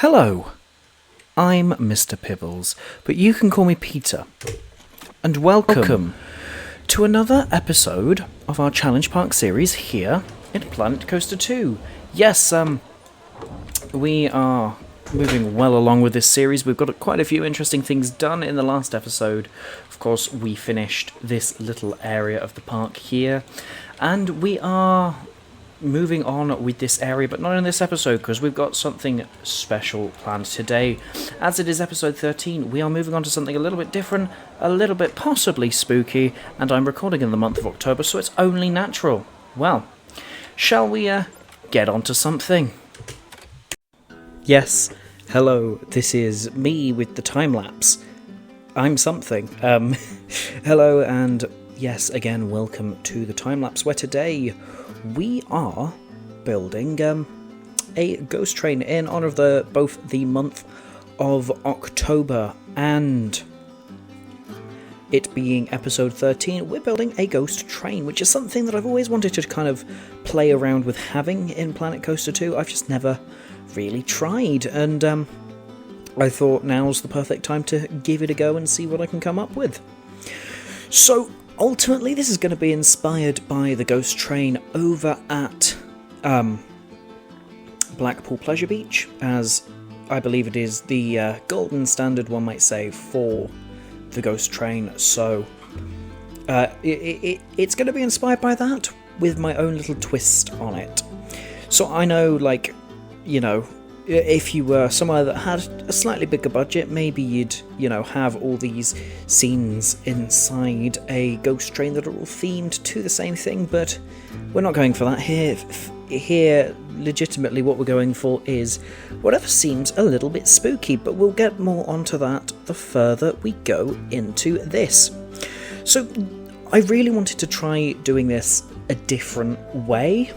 Hello, I'm Mr. Pibbles, but you can call me Peter. And welcome to another episode of our Challenge Park series here in Planet Coaster 2. Yes, we are moving well along with this series. We've got quite a few interesting things done in the last episode. Of course, we finished this little area of the park here, and we are moving on with this area, but not in this episode, because we've got something special planned today. As it is episode 13, we are moving on to something a little bit different, a little bit possibly spooky, and I'm recording in the month of October, so it's only natural. Well, shall we get on to something? Yes, hello, this is me with the time-lapse. I'm something. Hello, and yes, again, welcome to the time-lapse, where today we are building a ghost train in honour of both the month of October and it being episode 13. We're building a ghost train, which is something that I've always wanted to kind of play around with having in Planet Coaster 2. I've just never really tried, and I thought now's the perfect time to give it a go and see what I can come up with. So ultimately, this is going to be inspired by the ghost train over at Blackpool Pleasure Beach, as I believe it is the golden standard, one might say, for the ghost train. So it's going to be inspired by that, with my own little twist on it. So I know, like, you know, if you were somewhere that had a slightly bigger budget, maybe you'd, you know, have all these scenes inside a ghost train that are all themed to the same thing, but we're not going for that here. Here, legitimately, what we're going for is whatever seems a little bit spooky, but we'll get more onto that the further we go into this. So, I really wanted to try doing this a different way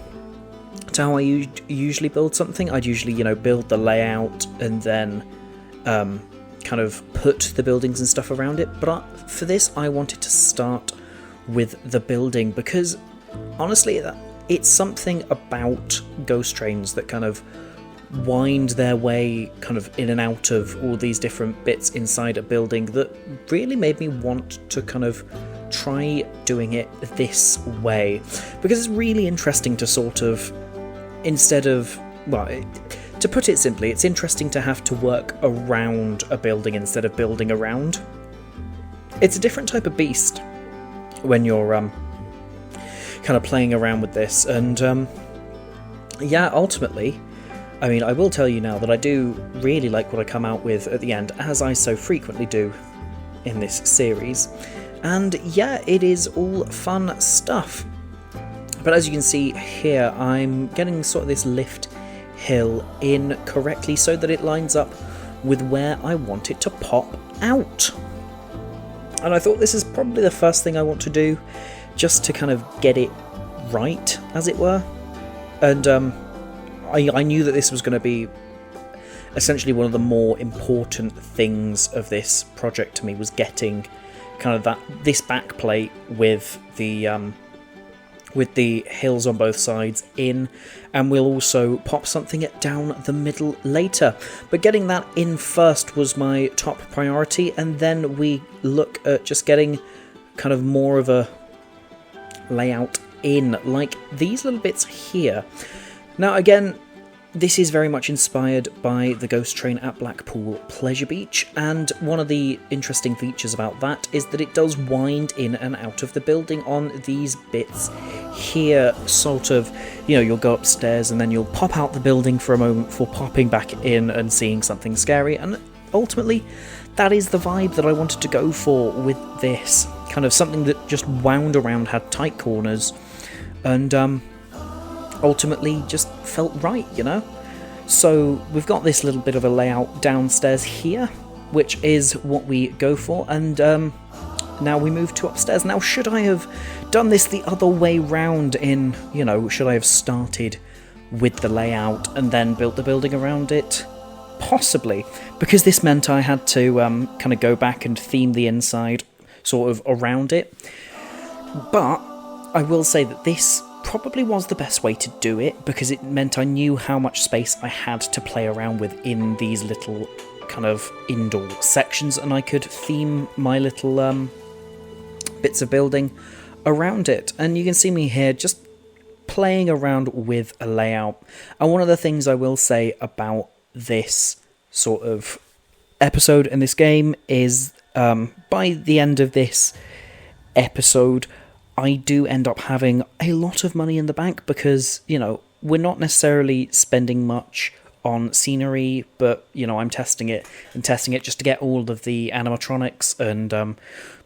to how I usually build something. I'd usually, you know, build the layout and then kind of put the buildings and stuff around it. But for this, I wanted to start with the building, because honestly, it's something about ghost trains that kind of wind their way kind of in and out of all these different bits inside a building that really made me want to kind of try doing it this way, because it's really interesting to sort of, instead of, well, to put it simply, it's interesting to have to work around a building instead of building around. It's a different type of beast when you're kind of playing around with this, and yeah, ultimately, I mean, I will tell you now that I do really like what I come out with at the end, as I so frequently do in this series, and yeah, it is all fun stuff. But as you can see here, I'm getting sort of this lift hill in correctly so that it lines up with where I want it to pop out. And I thought this is probably the first thing I want to do, just to kind of get it right, as it were. And I knew that this was going to be essentially one of the more important things of this project to me, was getting kind of this backplate with the hills on both sides in, and we'll also pop something down the middle later. But getting that in first was my top priority, and then we look at just getting kind of more of a layout in, like these little bits here. Now again, this is very much inspired by the ghost train at Blackpool Pleasure Beach, and one of the interesting features about that is that it does wind in and out of the building on these bits here, sort of, you know, you'll go upstairs and then you'll pop out the building for a moment before popping back in and seeing something scary, and ultimately that is the vibe that I wanted to go for with this, kind of something that just wound around, had tight corners, and ultimately just felt right, you know? So we've got this little bit of a layout downstairs here, which is what we go for, and now we move to upstairs. Now, should I have done this the other way round in, you know, should I have started with the layout and then built the building around it? Possibly, because this meant I had to kind of go back and theme the inside sort of around it. But I will say that this probably was the best way to do it, because it meant I knew how much space I had to play around with in these little kind of indoor sections, and I could theme my little bits of building around it. And you can see me here just playing around with a layout. And one of the things I will say about this sort of episode in this game is by the end of this episode, I do end up having a lot of money in the bank, because, you know, we're not necessarily spending much on scenery, but, you know, I'm testing it just to get all of the animatronics and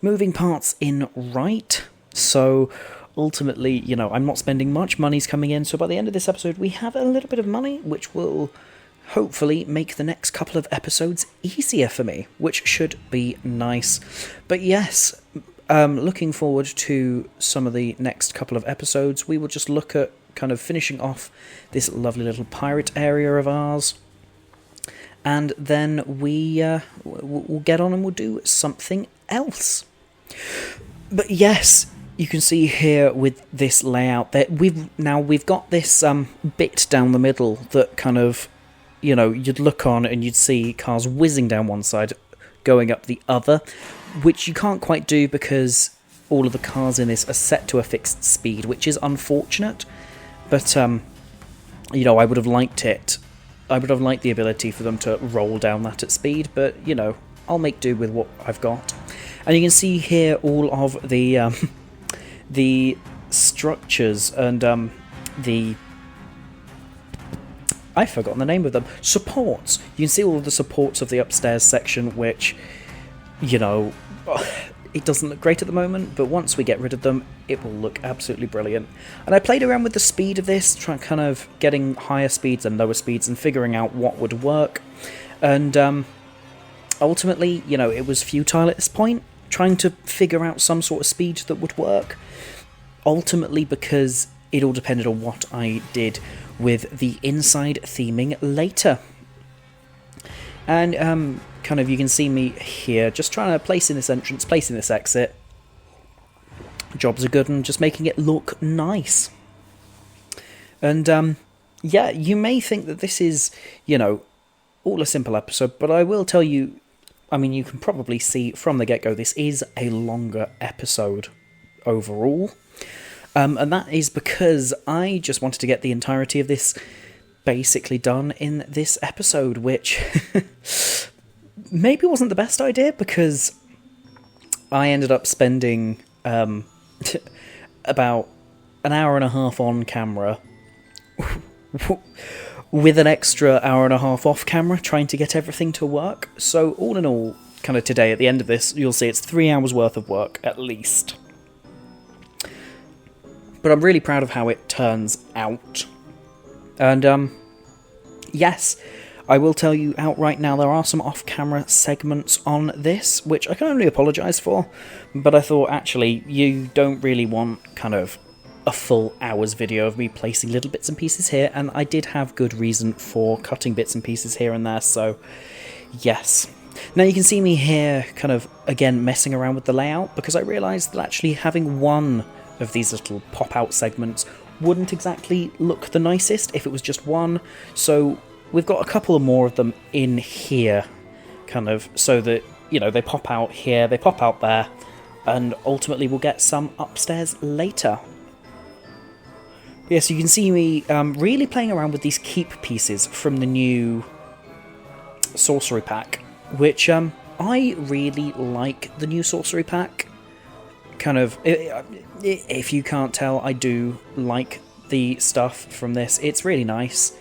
moving parts in right. So ultimately, you know, I'm not spending much, money's coming in, so by the end of this episode we have a little bit of money, which will hopefully make the next couple of episodes easier for me, which should be nice. But yes, looking forward to some of the next couple of episodes. We will just look at kind of finishing off this lovely little pirate area of ours, and then we'll get on and we'll do something else. But yes, you can see here with this layout that we've got this bit down the middle that kind of, you know, you'd look on and you'd see cars whizzing down one side, going up the other, which you can't quite do because all of the cars in this are set to a fixed speed, which is unfortunate. But, you know, I would have liked it. I would have liked the ability for them to roll down that at speed, but, you know, I'll make do with what I've got. And you can see here all of the structures and I've forgotten the name of them. Supports. You can see all of the supports of the upstairs section, which, you know, it doesn't look great at the moment, but once we get rid of them, it will look absolutely brilliant. And I played around with the speed of this, trying kind of getting higher speeds and lower speeds and figuring out what would work. And ultimately, you know, it was futile at this point, trying to figure out some sort of speed that would work. Ultimately, because it all depended on what I did with the inside theming later. And kind of, you can see me here just trying to place in this entrance, place in this exit. Jobs are good, and just making it look nice. And yeah, you may think that this is, you know, all a simple episode, but I will tell you, I mean, you can probably see from the get-go, this is a longer episode overall. And that is because I just wanted to get the entirety of this basically done in this episode, which maybe wasn't the best idea, because I ended up spending about an hour and a half on camera with an extra hour and a half off camera trying to get everything to work. So all in all, kind of today, at the end of this, you'll see it's 3 hours worth of work at least. But I'm really proud of how it turns out. And yes, I will tell you outright now, there are some off-camera segments on this, which I can only apologise for, but I thought, actually, you don't really want kind of a full hour's video of me placing little bits and pieces here, and I did have good reason for cutting bits and pieces here and there, so yes. Now you can see me here kind of, again, messing around with the layout, because I realised that actually having one of these little pop-out segments wouldn't exactly look the nicest if it was just one, so we've got a couple more of them in here, kind of, so that, you know, they pop out here, they pop out there, and ultimately we'll get some upstairs later. Yes, you can see me really playing around with these keep pieces from the new sorcery pack, which I really like the new sorcery pack. Kind of, if you can't tell, I do like the stuff from this. It's really nice,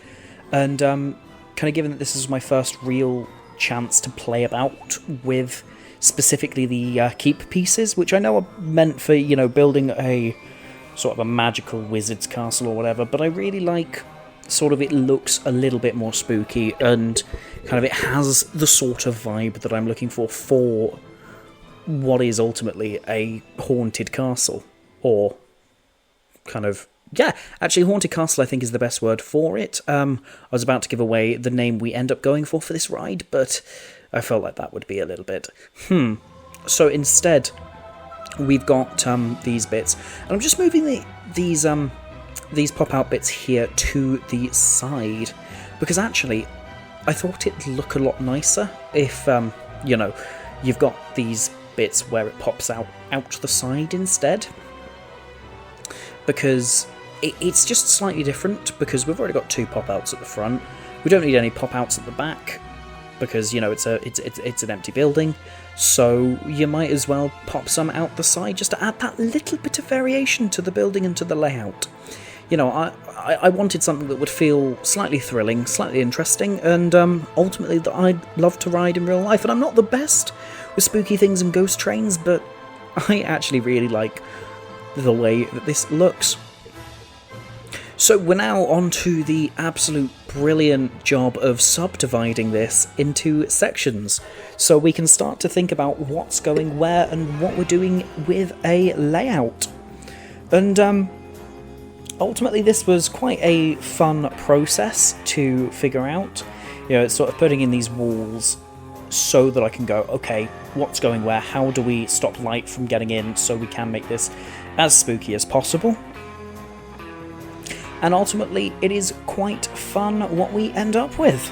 and kind of given that this is my first real chance to play about with specifically the keep pieces, which I know are meant for, you know, building a sort of a magical wizard's castle or whatever, but I really like sort of, it looks a little bit more spooky, and kind of it has the sort of vibe that I'm looking for what is ultimately a haunted castle, or kind of, yeah, actually haunted castle I think is the best word for it. I was about to give away the name we end up going for this ride, but I felt like that would be a little bit, So instead, we've got these bits, and I'm just moving these these pop-out bits here to the side, because actually I thought it'd look a lot nicer if, you know, you've got these bits where it pops out the side instead, because it's just slightly different, because we've already got 2 pop-outs at the front. We don't need any pop-outs at the back, because, you know, it's an empty building, so you might as well pop some out the side just to add that little bit of variation to the building and to the layout. You know, I wanted something that would feel slightly thrilling, slightly interesting, and ultimately that I'd love to ride in real life. And I'm not the best with spooky things and ghost trains, but I actually really like the way that this looks. So we're now on to the absolute brilliant job of subdividing this into sections, so we can start to think about what's going where and what we're doing with a layout. And ultimately this was quite a fun process to figure out. You know, it's sort of putting in these walls so that I can go, okay, what's going where, how do we stop light from getting in so we can make this as spooky as possible. And ultimately, it is quite fun what we end up with.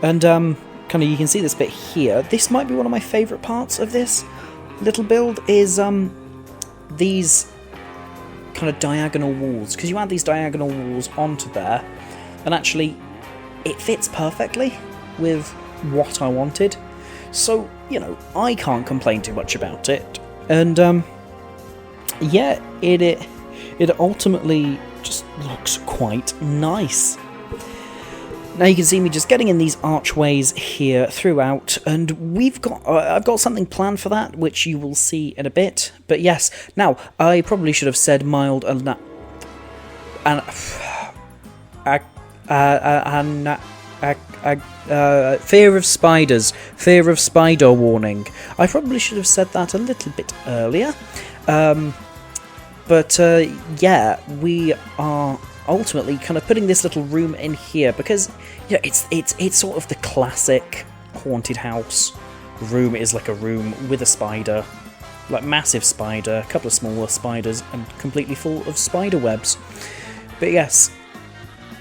And kind of, you can see this bit here. This might be one of my favourite parts of this little build, is these kind of diagonal walls. Because you add these diagonal walls onto there, and actually, it fits perfectly with what I wanted. So, you know, I can't complain too much about it. And, yeah, it ultimately just looks quite nice. Now you can see me just getting in these archways here throughout, and I've got something planned for that, which you will see in a bit. But yes, now I probably should have said mild fear of spiders, fear of spider warning. I probably should have said that a little bit earlier. But yeah, we are ultimately kind of putting this little room in here because, you know, it's sort of the classic haunted house room. It is like a room with a spider, like massive spider, a couple of smaller spiders, and completely full of spider webs. But yes,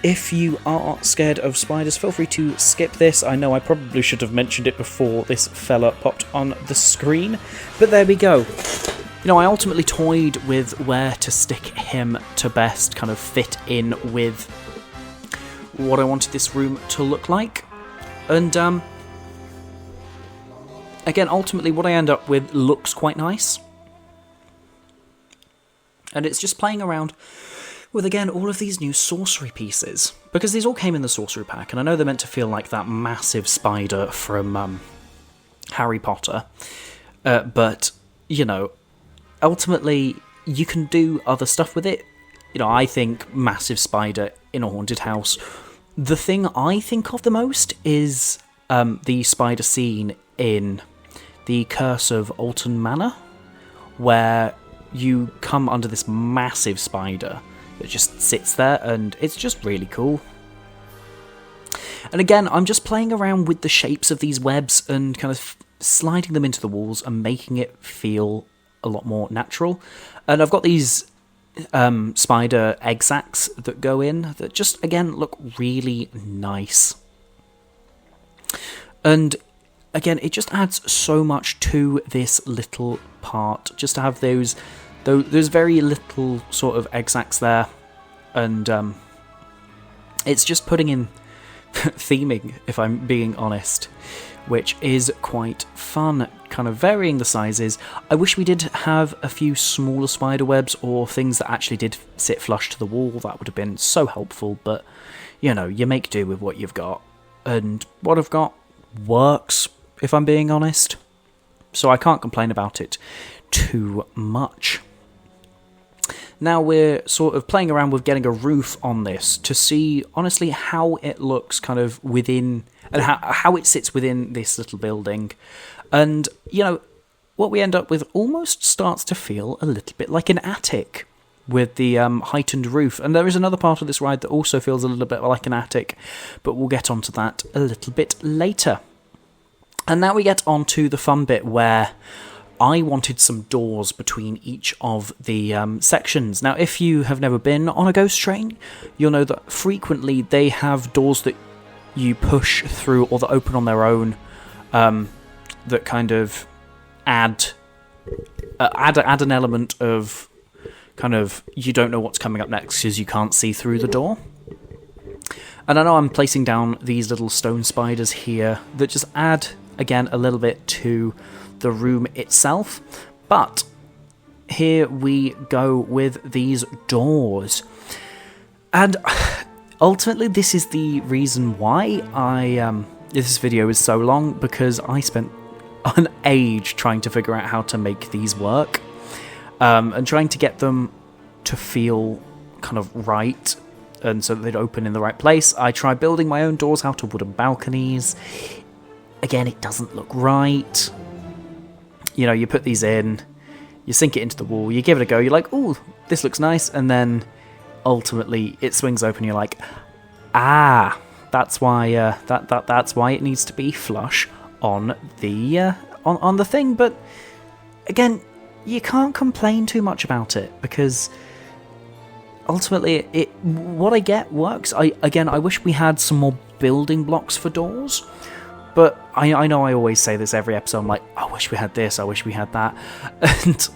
if you are scared of spiders, feel free to skip this. I know I probably should have mentioned it before this fella popped on the screen, but there we go. You know, I ultimately toyed with where to stick him to best kind of fit in with what I wanted this room to look like. And, again, ultimately what I end up with looks quite nice. And it's just playing around with, again, all of these new sorcery pieces. Because these all came in the sorcery pack, and I know they're meant to feel like that massive spider from Harry Potter. But, you know, ultimately, you can do other stuff with it. You know, I think massive spider in a haunted house. The thing I think of the most is the spider scene in The Curse of Alton Manor, where you come under this massive spider that just sits there, and it's just really cool. And again, I'm just playing around with the shapes of these webs and kind of sliding them into the walls and making it feel a lot more natural. And I've got these spider egg sacs that go in that just, again, look really nice. And again, it just adds so much to this little part, just to have those very little sort of egg sacs there. And it's just putting in theming, if I'm being honest, which is quite fun, kind of varying the sizes. I wish we did have a few smaller spider webs or things that actually did sit flush to the wall. That would have been so helpful, but, you know, you make do with what you've got. And what I've got works, if I'm being honest. So I can't complain about it too much. Now we're sort of playing around with getting a roof on this to see, honestly, how it looks kind of within, and how it sits within this little building. And, you know, what we end up with almost starts to feel a little bit like an attic with the heightened roof. And there is another part of this ride that also feels a little bit like an attic, but we'll get onto that a little bit later. And now we get onto the fun bit where I wanted some doors between each of the sections. Now, if you have never been on a ghost train, you'll know that frequently they have doors that you push through or that open on their own, that kind of add an element of kind of you don't know what's coming up next because you can't see through the door. And I know I'm placing down these little stone spiders here that just add, again, a little bit to the room itself. But here we go with these doors. And ultimately, this is the reason why this video is so long, because I spent an age trying to figure out how to make these work, and trying to get them to feel kind of right, and so that they'd open in the right place. I tried building my own doors out of wooden balconies. Again, it doesn't look right. You know, you put these in, you sink it into the wall, you give it a go, you're like, ooh, this looks nice, and then ultimately it swings open, you're like, that's why that's why it needs to be flush on the on the thing. But again, you can't complain too much about it, because ultimately what I get works. I wish we had some more building blocks for doors, but I know I always say this every episode. I'm like, I wish we had this, I wish we had that. And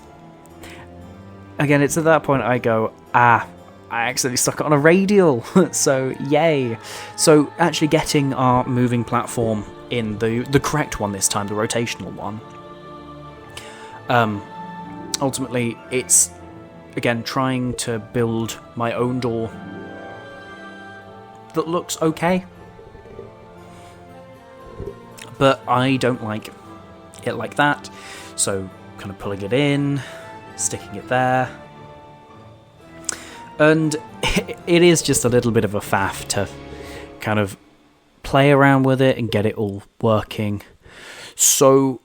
again, it's at that point I go, I accidentally stuck it on a radial. So yay. So actually getting our moving platform in the correct one this time, the rotational one, ultimately it's again trying to build my own door that looks okay, but I don't like it like that, so kind of pulling it in, sticking it there. And it is just a little bit of a faff to kind of play around with it and get it all working. So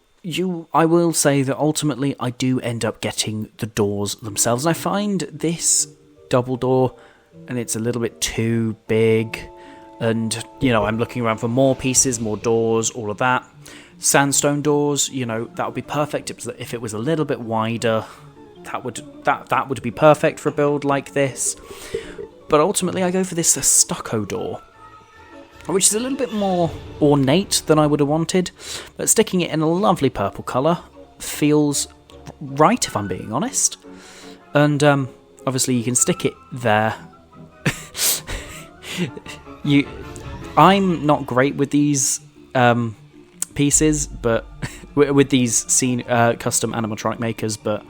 I will say that ultimately I do end up getting the doors themselves. And I find this double door, and it's a little bit too big. And, you know, I'm looking around for more pieces, more doors, all of that. Sandstone doors, you know, that would be perfect if it was a little bit wider. That would be perfect for a build like this. But ultimately I go for this stucco door, which is a little bit more ornate than I would have wanted, but sticking it in a lovely purple colour feels right, if I'm being honest. And obviously you can stick it there. I'm not great with these pieces, but with these custom animatronic makers, but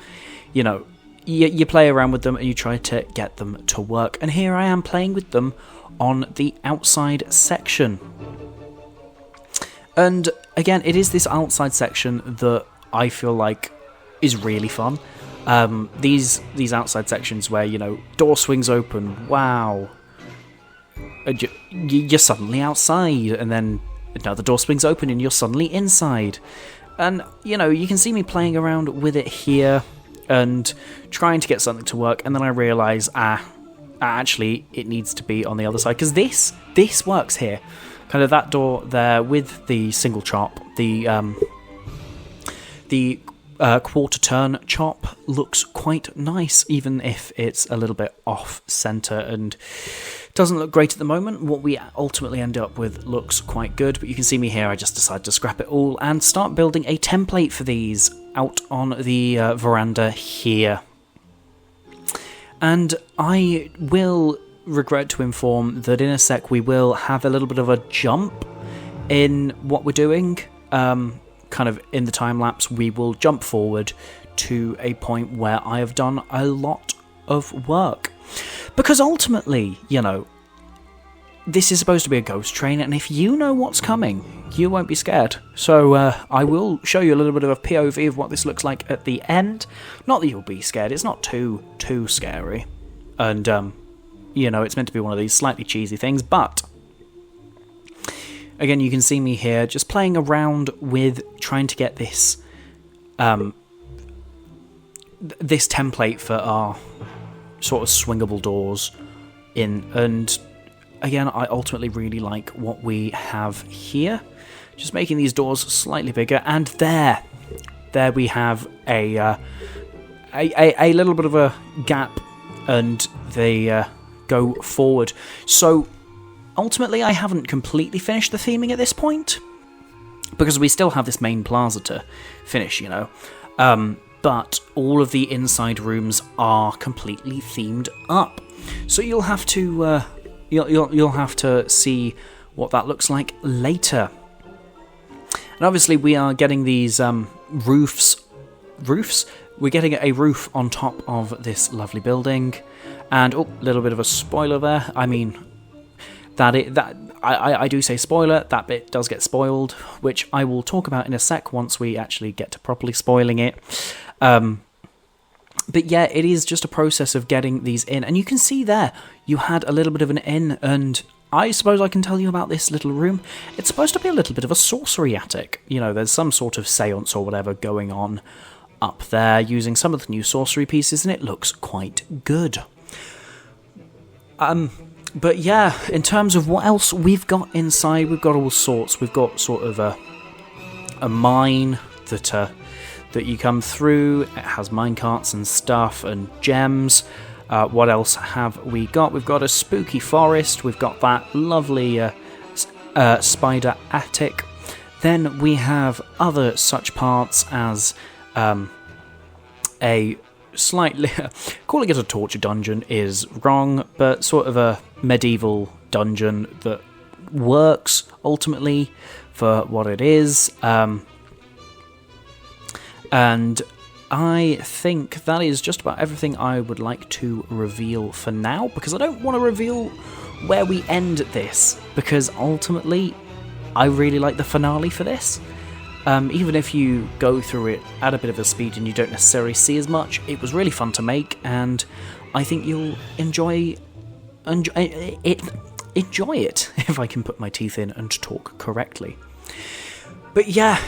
you know, you play around with them and you try to get them to work. And here I am playing with them on the outside section. And again, it is this outside section that I feel like is really fun. These outside sections where, you know, door swings open, wow, and you're suddenly outside, and then another door swings open and you're suddenly inside. And, you know, you can see me playing around with it here and trying to get something to work, and then I realise, actually, it needs to be on the other side, because this works here. Kind of that door there with the single chop, the quarter turn chop looks quite nice, even if it's a little bit off centre and doesn't look great at the moment. What we ultimately end up with looks quite good, but you can see me here, I just decided to scrap it all and start building a template for these out on the veranda here. And I will regret to inform that in a sec we will have a little bit of a jump in what we're doing. Kind of in the time lapse, we will jump forward to a point where I have done a lot of work. Because ultimately, you know, this is supposed to be a ghost train, and if you know what's coming, you won't be scared. So I will show you a little bit of a POV of what this looks like at the end. Not that you'll be scared, it's not too scary. And, you know, it's meant to be one of these slightly cheesy things, but again, you can see me here just playing around with trying to get this this template for our sort of swingable doors in. And again, I ultimately really like what we have here. Just making these doors slightly bigger, and there there we have a little bit of a gap, and they go forward. So ultimately, I haven't completely finished the theming at this point, because we still have this main plaza to finish, but all of the inside rooms are completely themed up. So you'll have to you'll have to see what that looks like later. And obviously, we are getting these roofs. We're getting a roof on top of this lovely building, and a little bit of a spoiler there. I mean, I do say spoiler. That bit does get spoiled, which I will talk about in a sec once we actually get to properly spoiling it. But yeah, it is just a process of getting these in, and you can see there you had a little bit of an inn, and I suppose I can tell you about this little room. It's supposed to be a little bit of a sorcery attic. There's some sort of seance or whatever going on up there using some of the new sorcery pieces, and it looks quite good. But yeah, in terms of what else we've got inside, we've got all sorts. We've got sort of a mine that you come through. It has minecarts and stuff and gems. What else have we got? We've got a spooky forest. We've got that lovely spider attic. Then we have other such parts as a slightly... calling it a torture dungeon is wrong, but sort of a medieval dungeon that works, ultimately, for what it is. And I think that is just about everything I would like to reveal for now, because I don't want to reveal where we end this, because ultimately I really like the finale for this. Even if you go through it at a bit of a speed and you don't necessarily see as much, it was really fun to make, and I think you'll enjoy it, if I can put my teeth in and talk correctly. But yeah,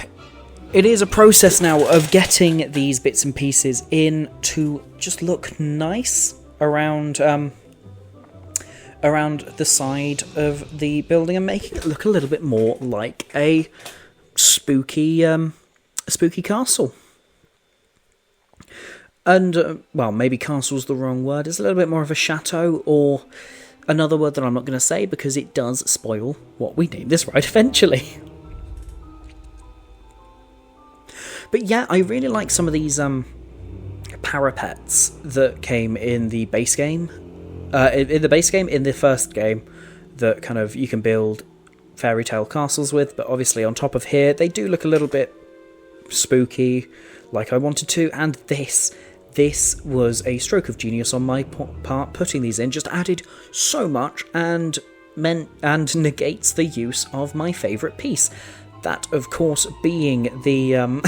it is a process now of getting these bits and pieces in to just look nice around the side of the building and making it look a little bit more like a spooky castle. And maybe castle's the wrong word. It's a little bit more of a chateau, or another word that I'm not going to say because it does spoil what we name this ride eventually. But yeah, I really like some of these parapets that came in the base game. In the first game, that kind of you can build fairy tale castles with, but obviously on top of here, they do look a little bit spooky, like I wanted to, and this was a stroke of genius on my part. Putting these in just added so much and negates the use of my favourite piece. That, of course, being the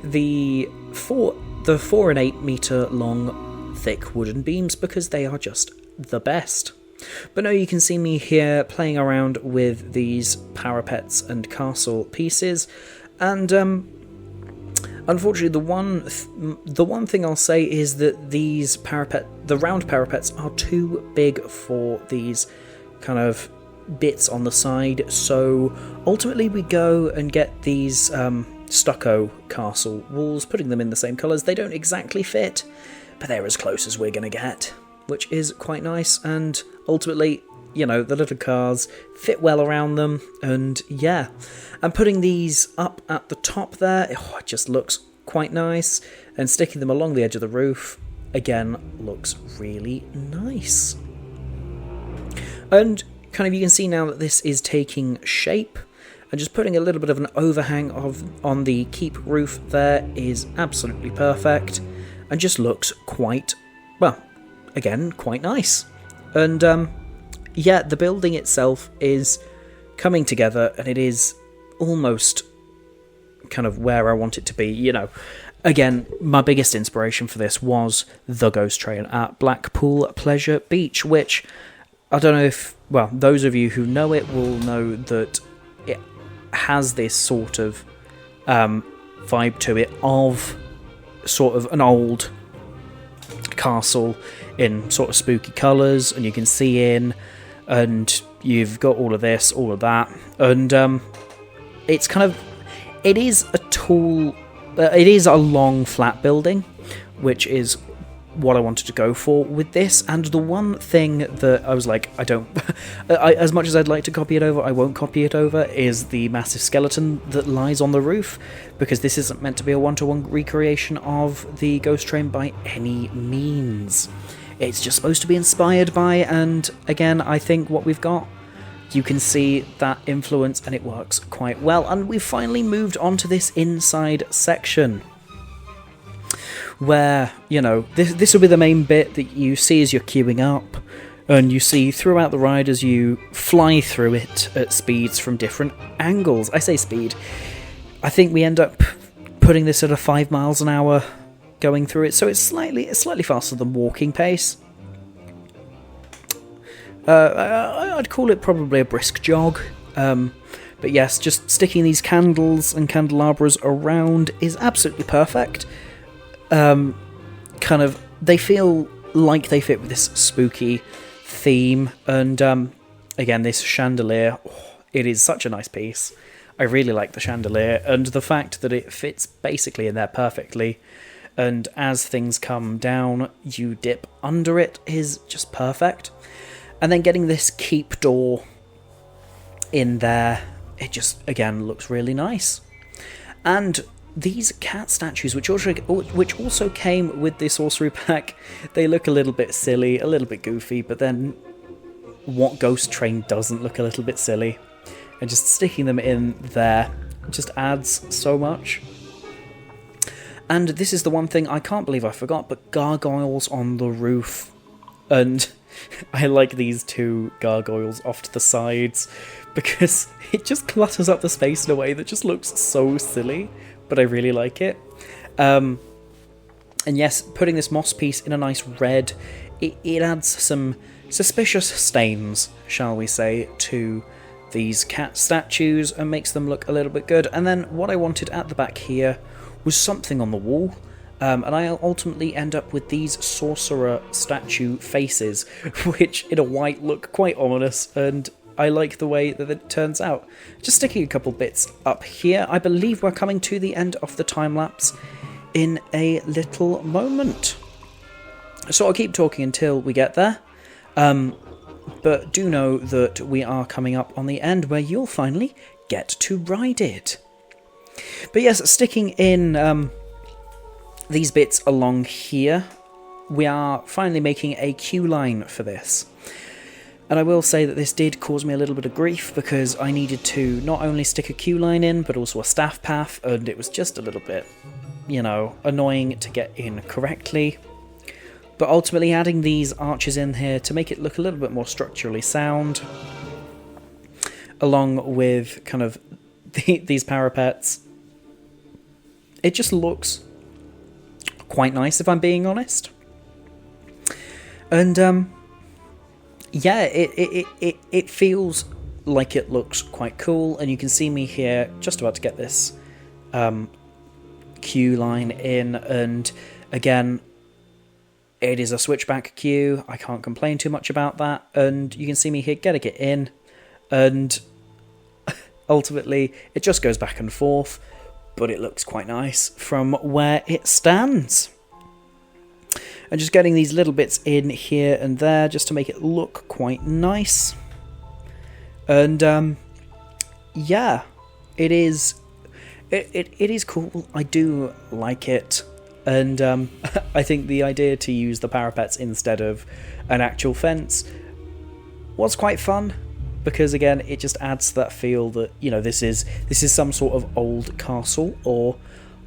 the 4 and 8 metre long thick wooden beams, because they are just the best. But no, you can see me here playing around with these parapets and castle pieces, and unfortunately the one thing I'll say is that the round parapets are too big for these kind of bits on the side, so ultimately we go and get these stucco castle walls, putting them in the same colours. They don't exactly fit, but they're as close as we're going to get, which is quite nice, and ultimately, the little cars fit well around them, and yeah. And putting these up at the top there, it just looks quite nice, and sticking them along the edge of the roof, again, looks really nice. And kind of you can see now that this is taking shape, and just putting a little bit of an overhang on the keep roof there is absolutely perfect, and just looks quite nice. And yeah, the building itself is coming together, and it is almost kind of where I want it to be. Again, my biggest inspiration for this was the ghost train at Blackpool Pleasure Beach, which I don't know if, those of you who know it will know that it has this sort of vibe to it of sort of an old castle in sort of spooky colours, and you can see in, and you've got all of this, all of that, and it is a tall it is a long flat building, which is what I wanted to go for with this. And the one thing that I was like, as much as I'd like to copy it over, I won't copy it over, is the massive skeleton that lies on the roof, because this isn't meant to be a one-to-one recreation of the ghost train by any means. It's just supposed to be inspired by, and again, I think what we've got, you can see that influence and it works quite well. And we've finally moved on to this inside section, where, you know, this will be the main bit that you see as you're queuing up, and you see throughout the ride as you fly through it at speeds from different angles. I say speed, I think we end up putting this at a 5 miles an hour going through it, so it's slightly faster than walking pace. I'd call it probably a brisk jog, but yes, just sticking these candles and candelabras around is absolutely perfect. They feel like they fit with this spooky theme, and again, this chandelier, it is such a nice piece. I really like the chandelier, and the fact that it fits basically in there perfectly, and as things come down, you dip under it, is just perfect. And then getting this keep door in there, it just, again, looks really nice. And these cat statues, which also came with the sorcery pack, they look a little bit silly, a little bit goofy, but then what ghost train doesn't look a little bit silly? And just sticking them in there just adds so much. And this is the one thing I can't believe I forgot, but gargoyles on the roof. And I like these two gargoyles off to the sides, because it just clutters up the space in a way that just looks so silly. But I really like it. And yes, putting this moss piece in a nice red, it adds some suspicious stains, shall we say, to these cat statues and makes them look a little bit good. And then what I wanted at the back here was something on the wall. And I ultimately end up with these sorcerer statue faces, which in a white look quite ominous, and I like the way that it turns out. Just sticking a couple bits up here. I believe we're coming to the end of the time-lapse in a little moment. So I'll keep talking until we get there. But do know that we are coming up on the end where you'll finally get to ride it. But yes, sticking in these bits along here, we are finally making a queue line for this. And I will say that this did cause me a little bit of grief, because I needed to not only stick a queue line in, but also a staff path, and it was just a little bit, you know, annoying to get in correctly. But ultimately adding these arches in here to make it look a little bit more structurally sound, along with kind of these parapets, it just looks quite nice, if I'm being honest. And yeah, it feels like it looks quite cool, and you can see me here just about to get this queue line in, and again, it is a switchback queue. I can't complain too much about that, and you can see me here getting it in, and ultimately it just goes back and forth, but it looks quite nice from where it stands. And just getting these little bits in here and there just to make it look quite nice. And yeah, it is cool. I do like it. And I think the idea to use the parapets instead of an actual fence was quite fun, because again, it just adds that feel that, you know, this is some sort of old castle, or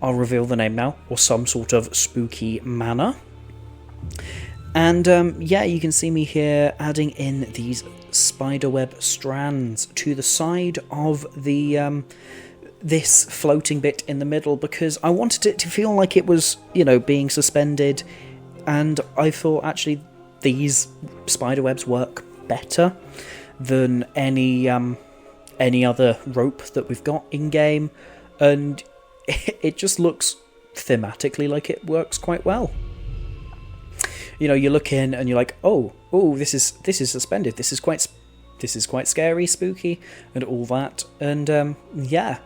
I'll reveal the name now, or some sort of spooky manor. And yeah, you can see me here adding in these spiderweb strands to the side of the this floating bit in the middle, because I wanted it to feel like it was, you know, being suspended, and I thought actually these spiderwebs work better than any other rope that we've got in game, and it just looks thematically like it works quite well. You know, you look in and you're like, oh, this is suspended. This is quite scary, spooky, and all that. And yeah,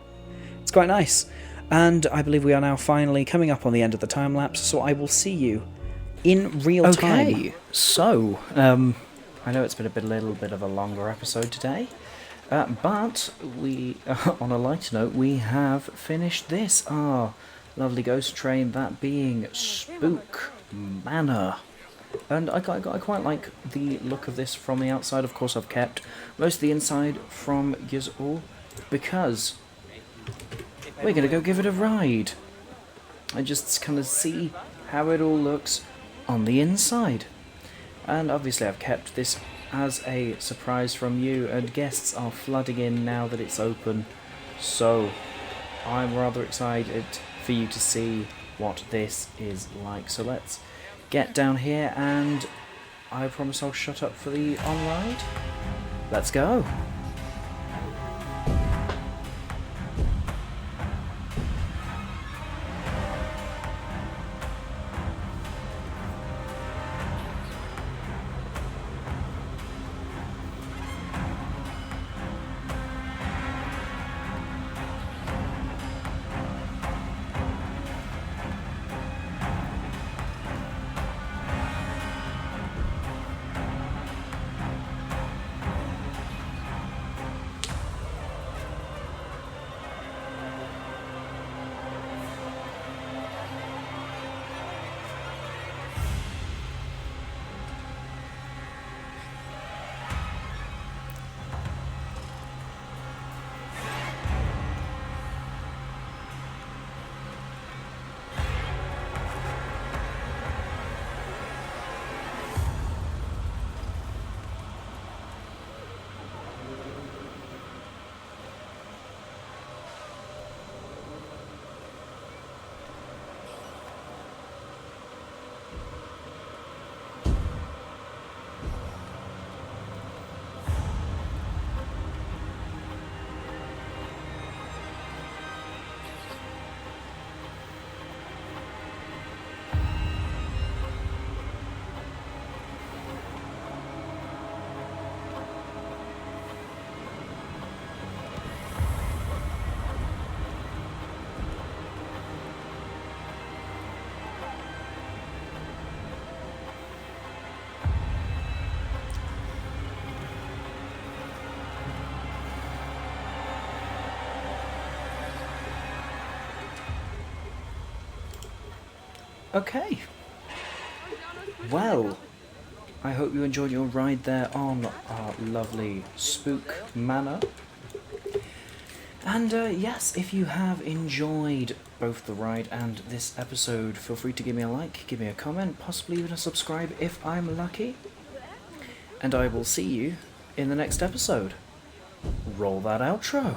it's quite nice. And I believe we are now finally coming up on the end of the time lapse, so I will see you in real time. Okay, so, I know it's been a little bit of a longer episode today, but we, on a lighter note, we have finished this, our lovely ghost train, that being Spook Manor. And I quite like the look of this from the outside. Of course, I've kept most of the inside from yours all, because we're going to go give it a ride. I just kind of see how it all looks on the inside. And obviously I've kept this as a surprise from you, and guests are flooding in now that it's open. So I'm rather excited for you to see what this is like. So let's get down here, and I promise I'll shut up for the on-ride. Let's go. Okay. Well, I hope you enjoyed your ride there on our lovely Spook Manor. And yes, if you have enjoyed both the ride and this episode, feel free to give me a like, give me a comment, possibly even a subscribe if I'm lucky. And I will see you in the next episode. Roll that outro.